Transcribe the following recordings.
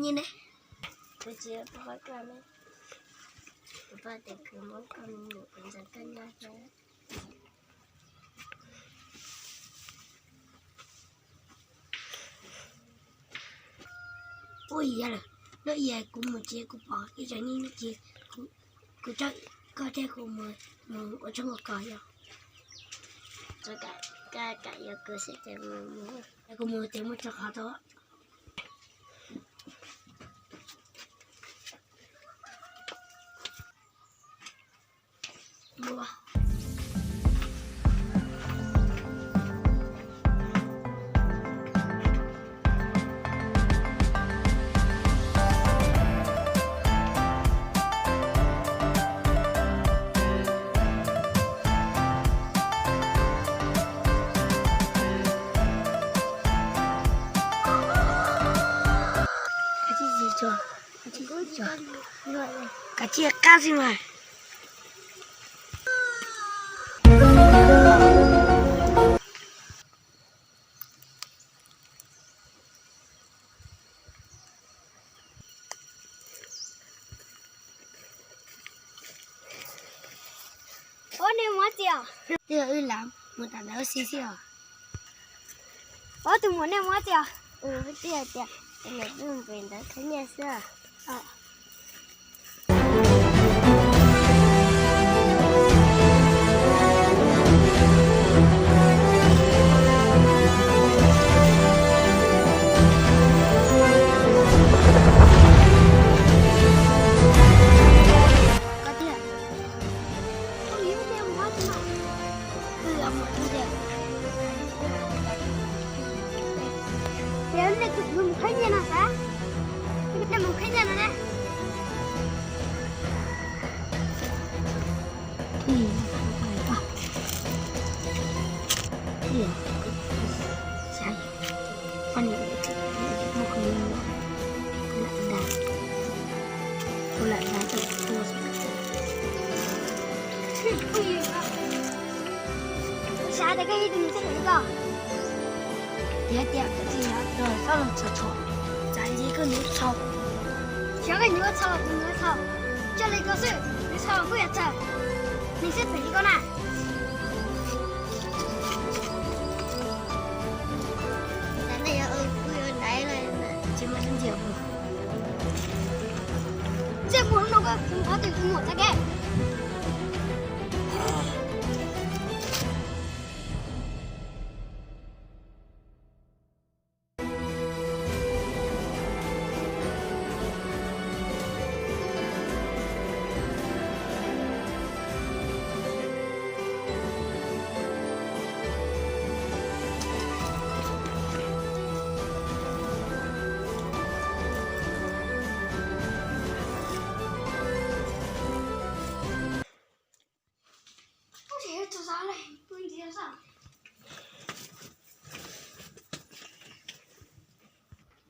nhìn đấy. Tôi chưa có hỏi con đấy. Và để cứ món con ngủ bên dần cân nhắc ra. Ôi dạ rồi, nó về cũng một chia cũng bỏ cái trái như nó chia cũng cho coi theo cũng mà ở trong một cỏ rồi. Cho cả giờ cơ sẽ cho mua. Cũng mua tiền một cho họ thôi. Mua. Cả chia cá gì mà Ủa nè mua chưa? bây giờ làm một tảng đá xí xí à? Ủa tụi muốn nè mua chưa? Chưa. Cái này đừng quên đó thấy nhà xưa. Sao đây cái gì mình sẽ thấy cơ? Tiếc cái gì rồi sao làm chó trái gì cứ nước chó Cái nữa sau cho lấy cơ sự để sau cứ nhặt chờ mình sẽ phải đi con à cái này cứ đáy lên chỉ mà chân chiều chứ muốn đâu có từ một ra kệ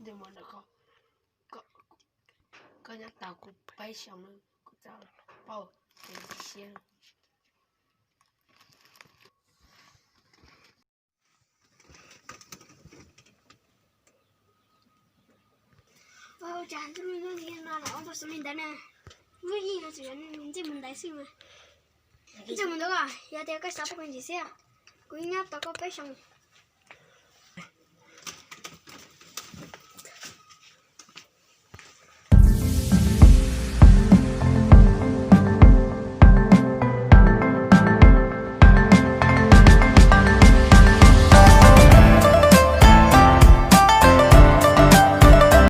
nhưng mà nó có nhắc tao cũng bay xong nữa cũng tao bao tiền xe jangan terus ini nana untuk semindana. Ini nasi ini cuma dasi mah. Cuma doa ya dia kasih apa kan sih ya? Kuenya toko pesong.